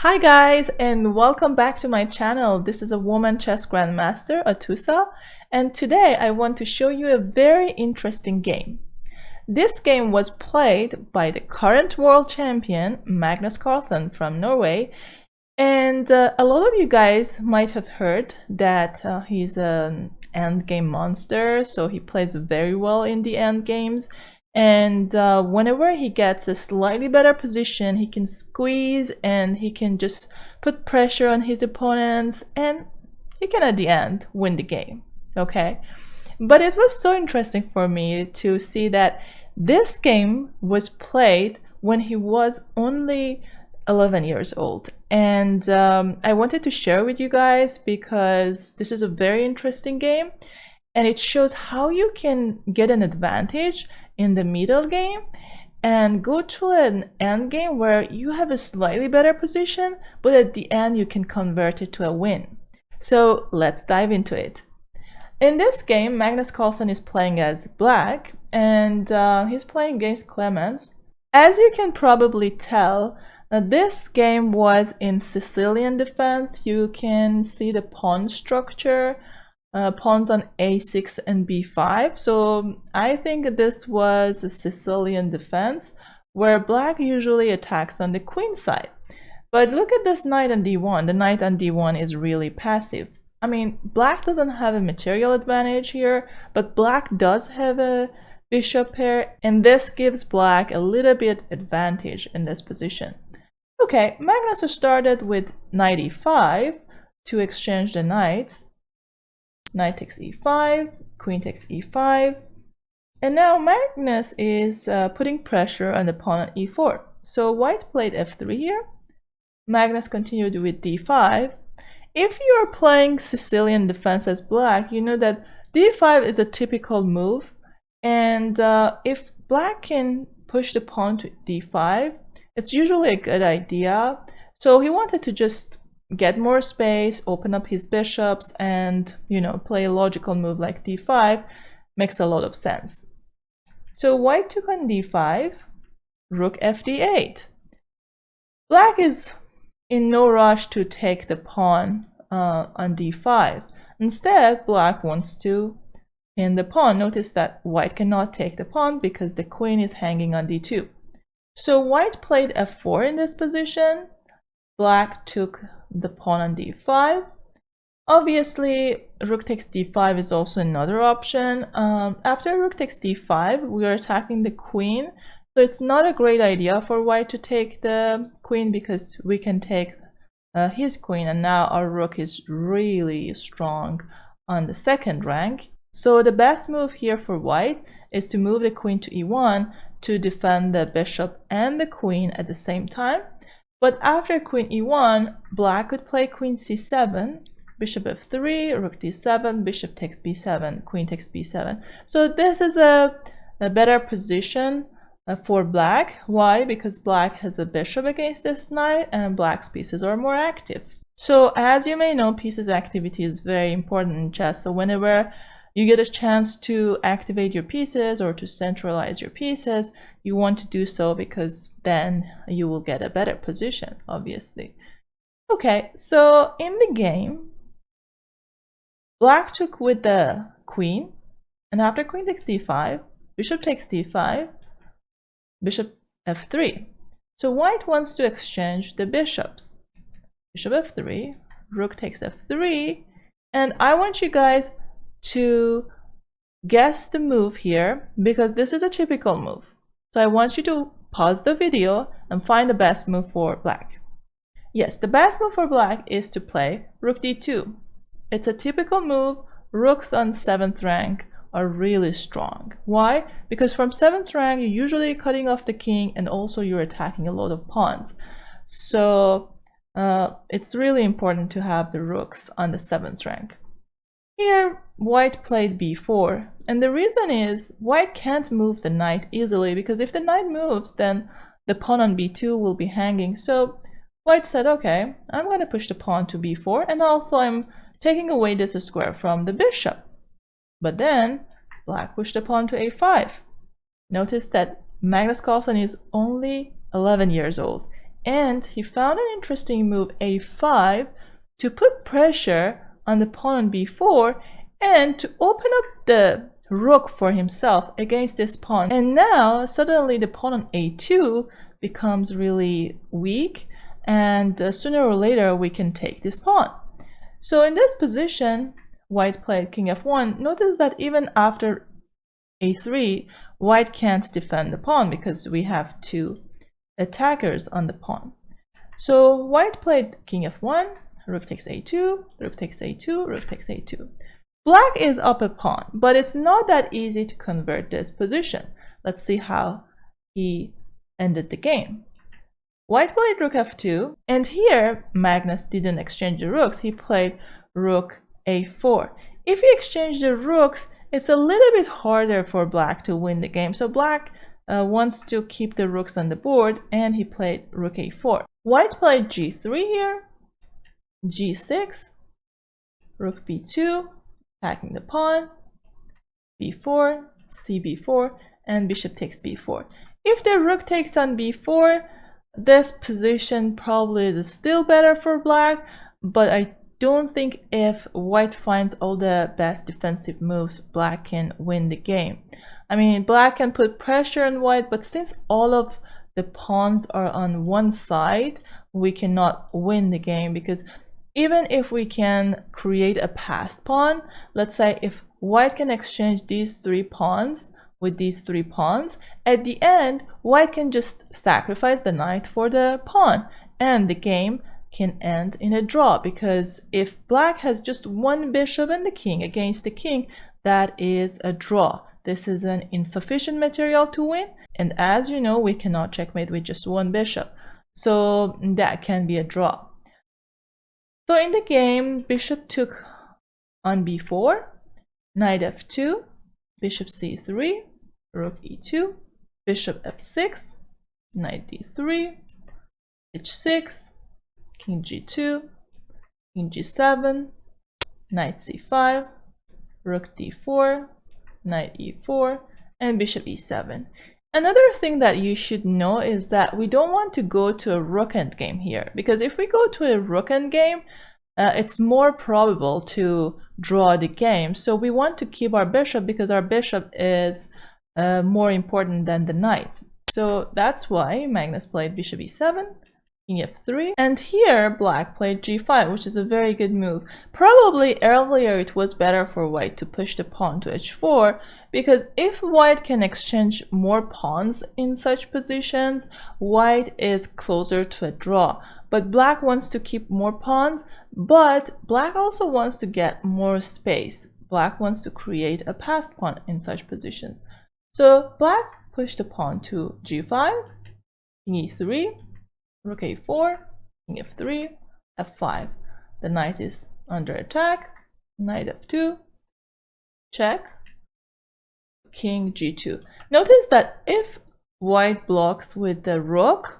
Hi guys, and welcome back to my channel. This is a woman chess grandmaster, WGMAtousa, and today I want to show you a very interesting game. This game was played by the current world champion Magnus Carlsen from Norway, and a lot of you guys might have heard that he's an endgame monster, so he plays very well in the endgames. And whenever he gets a slightly better position, he can squeeze and he can just put pressure on his opponents, and he can at the end win the game. Okay, but it was so interesting for me to see that this game was played when he was only 11 years old, and I wanted to share with you guys because this is a very interesting game and it shows how you can get an advantage in the middle game and go to an end game where you have a slightly better position, but at the end you can convert it to a win. So let's dive into it. In this game, Magnus Carlsen is playing as black, and he's playing against Clemens. As you can probably tell, this game was in Sicilian defense. You can see the pawn structure. Pawns on a6 and b5, so I think this was a Sicilian defense where black usually attacks on the queen side. But look at this knight on d1. The knight on d1 is really passive. I mean, black doesn't have a material advantage here, but black does have a bishop pair, and this gives black a little bit advantage in this position. Okay, Magnus started with knight e5 to exchange the knights. Knight takes e5, queen takes e5, and now Magnus is putting pressure on the pawn on e4. So white played f3 here. Magnus continued with d5. If you are playing Sicilian defense as black, you know that d5 is a typical move, and if black can push the pawn to d5, it's usually a good idea. So he wanted to just get more space, open up his bishops, and play a logical move like d5 makes a lot of sense. So white took on d5, rook fd8. Black is in no rush to take the pawn on d5. Instead, black wants to pin the pawn. Notice that white cannot take the pawn because the queen is hanging on d2. So white played f4 in this position. Black took the pawn on d5. Obviously, rook takes d5 is also another option. After rook takes d5, we are attacking the queen, so it's not a great idea for white to take the queen because we can take his queen, and now our rook is really strong on the second rank. So the best move here for white is to move the queen to e1 to defend the bishop and the queen at the same time. But after queen e1, black could play queen c7, bishop f3, rook d7, bishop takes b7, queen takes b7. So this is a better position for black. Why? Because black has a bishop against this knight and black's pieces are more active. So as you may know, pieces activity is very important in chess. So whenever you get a chance to activate your pieces or to centralize your pieces, you want to do so because then you will get a better position, obviously. Okay, so in the game, black took with the queen, and after queen takes d5, bishop takes d5, bishop f3. So white wants to exchange the bishops. Bishop f3, rook takes f3, and I want you guys to guess the move here because this is a typical move. So I want you to pause the video and find the best move for black. Yes, the best move for black is to play rook d2. It's a typical move. Rooks on 7th rank are really strong. Why? Because from 7th rank you're usually cutting off the king and also you're attacking a lot of pawns. So it's really important to have the rooks on the 7th rank. Here, white played b4, and the reason is white can't move the knight easily because if the knight moves, then the pawn on b2 will be hanging. So white said, okay, I'm going to push the pawn to b4, and also I'm taking away this square from the bishop. But then black pushed the pawn to a5. Notice that Magnus Carlsen is only 11 years old, and he found an interesting move a5 to put pressure on the pawn on b4 and to open up the rook for himself against this pawn. And now suddenly the pawn on a2 becomes really weak, and sooner or later we can take this pawn. So in this position, white played king f1. Notice that even after a3, white can't defend the pawn because we have two attackers on the pawn. So white played king f1, rook takes a2, rook takes a2, rook takes a2. Black is up a pawn, but it's not that easy to convert this position. Let's see how he ended the game. White played rook f2, and here Magnus didn't exchange the rooks. He played rook a4. If he exchanged the rooks, it's a little bit harder for black to win the game. So black wants to keep the rooks on the board, and he played rook a4. White played g3 here, g6, rook b2, attacking the pawn, b4, cb4, and bishop takes b4. If the rook takes on b4, this position probably is still better for black, but I don't think if white finds all the best defensive moves, black can win the game. I mean, black can put pressure on white, but since all of the pawns are on one side, we cannot win the game, because even if we can create a passed pawn, let's say if white can exchange these three pawns with these three pawns, at the end, white can just sacrifice the knight for the pawn, and the game can end in a draw, because if black has just one bishop and the king against the king, that is a draw. This is an insufficient material to win, and as you know, we cannot checkmate with just one bishop, so that can be a draw. So in the game, bishop took on b4, knight f2, bishop c3, rook e2, bishop f6, knight d3, h6, king g2, king g7, knight c5, rook d4, knight e4, and bishop e7. Another thing that you should know is that we don't want to go to a rook endgame here, because if we go to a rook endgame, it's more probable to draw the game. So we want to keep our bishop, because our bishop is more important than the knight. So that's why Magnus played bishop e7, king f3, and here black played g5, which is a very good move. Probably earlier it was better for white to push the pawn to h4, because if white can exchange more pawns in such positions, white is closer to a draw. But black wants to keep more pawns, but black also wants to get more space. Black wants to create a passed pawn in such positions. So black pushed the pawn to g5, king e3, rook a4, king f3, f5. The knight is under attack, knight f2, check, king g2. Notice that if white blocks with the rook,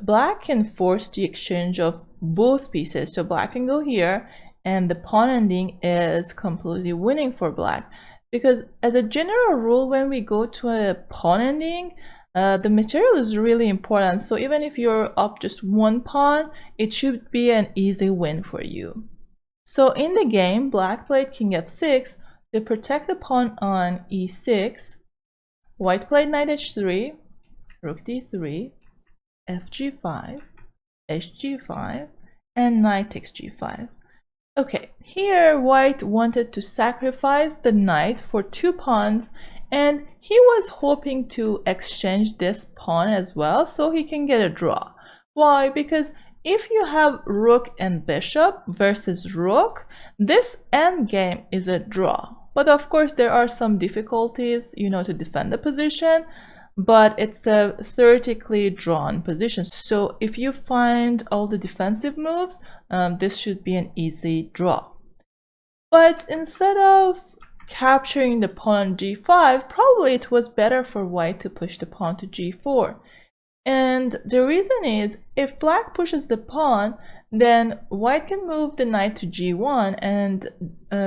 black can force the exchange of both pieces. So black can go here, and the pawn ending is completely winning for black. Because as a general rule, when we go to a pawn ending, the material is really important. So even if you're up just one pawn, it should be an easy win for you. So in the game, black played king f6 to protect the pawn on e6. White played knight h3, rook d3, fg5, hg5, and knight takes g5. Okay, here white wanted to sacrifice the knight for two pawns, and he was hoping to exchange this pawn as well so he can get a draw. Why? Because if you have rook and bishop versus rook, this endgame is a draw. But of course there are some difficulties, to defend the position, but it's a theoretically drawn position. So if you find all the defensive moves, this should be an easy draw. But instead of capturing the pawn on g5, probably it was better for white to push the pawn to g4. And the reason is, if black pushes the pawn, then white can move the knight to g1, and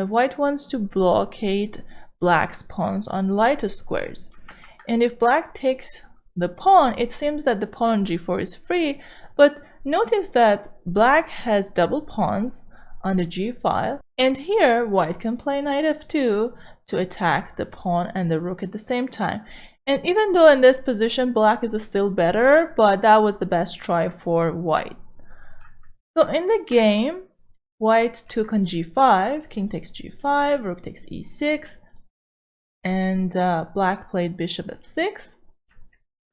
white wants to blockade black's pawns on lighter squares. And if black takes the pawn, it seems that the pawn on g4 is free, But notice that black has double pawns on the g file, and here white can play knight f2 to attack the pawn and the rook at the same time. And even though in this position black is still better, but that was the best try for white. So in the game, white took on g5, king takes g5, rook takes e6, and black played bishop f6,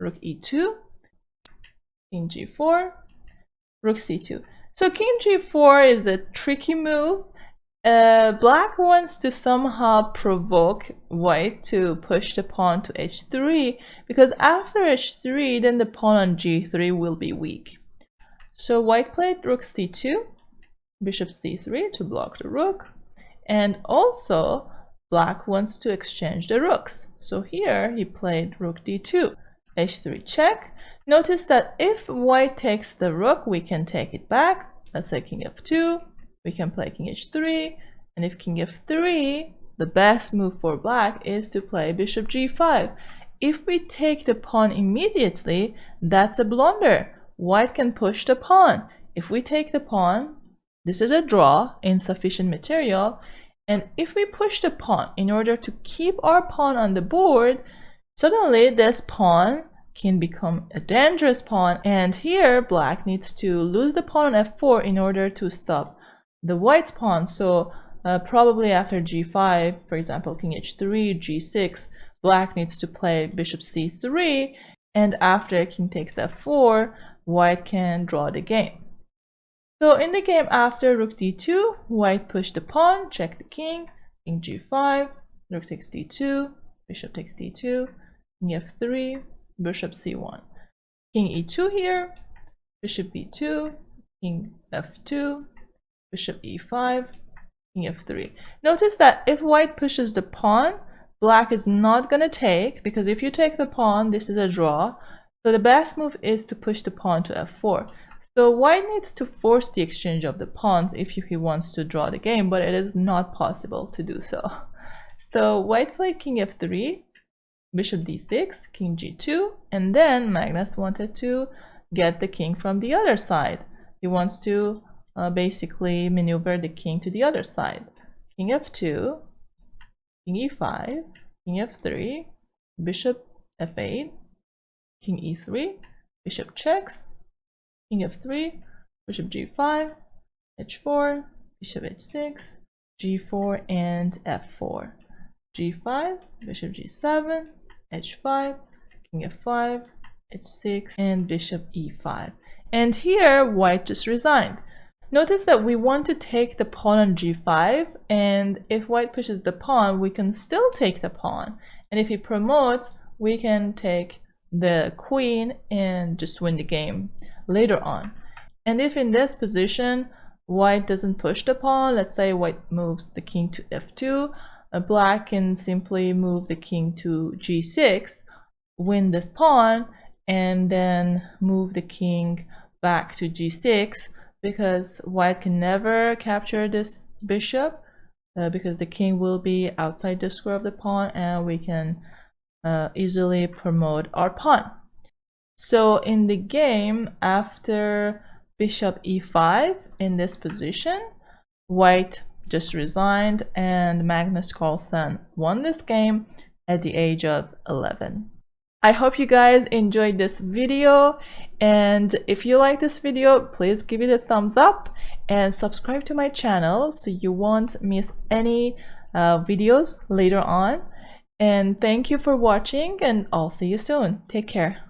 rook e2, king g4, rook c2. So king g4 is a tricky move. Black wants to somehow provoke white to push the pawn to h3, because after h3 then the pawn on g3 will be weak. So white played rook c2, bishop c3 to block the rook, and also black wants to exchange the rooks. So here he played rook d2, h3 check. Notice that if white takes the rook, we can take it back. Let's say king f2, we can play king h3, and if king f3, the best move for black is to play bishop g5. If we take the pawn immediately, that's a blunder. White can push the pawn. If we take the pawn, this is a draw, insufficient material, and if we push the pawn in order to keep our pawn on the board, suddenly this pawn can become a dangerous pawn, and here black needs to lose the pawn on f4 in order to stop the white's pawn. So probably after g5, for example, king h3, g6, black needs to play bishop c3, and after king takes f4, white can draw the game. So in the game after rook d2, white pushed the pawn, check the king, king g5, rook takes d2, bishop takes d2, king f3, bishop c1, king e2 here, bishop b2, king f2, bishop e5, king f3. Notice that if white pushes the pawn, black is not going to take, because if you take the pawn, this is a draw. So the best move is to push the pawn to f4. So white needs to force the exchange of the pawns if he wants to draw the game, but it is not possible to do so. So white played king f3, bishop d6, king g2, and then Magnus wanted to get the king from the other side. He wants to basically maneuver the king to the other side. King f2, king e5, king f3, bishop f8, king e3, bishop checks, king f3, bishop g5, h4, bishop h6, g4, and f4, g5, bishop g7, h5, king f5, h6, and bishop e5. And here white just resigned. Notice that we want to take the pawn on g5, and if white pushes the pawn, we can still take the pawn, and if he promotes, we can take the queen and just win the game later on. And if in this position white doesn't push the pawn, let's say white moves the king to f2, black can simply move the king to g6, win this pawn, and then move the king back to g6, because white can never capture this bishop because the king will be outside the square of the pawn, and we can easily promote our pawn. So in the game after bishop e5 in this position, white just resigned, and Magnus Carlsen won this game at the age of 11. I hope you guys enjoyed this video, and if you like this video, please give it a thumbs up and subscribe to my channel so you won't miss any videos later on. And thank you for watching, and I'll see you soon. Take care.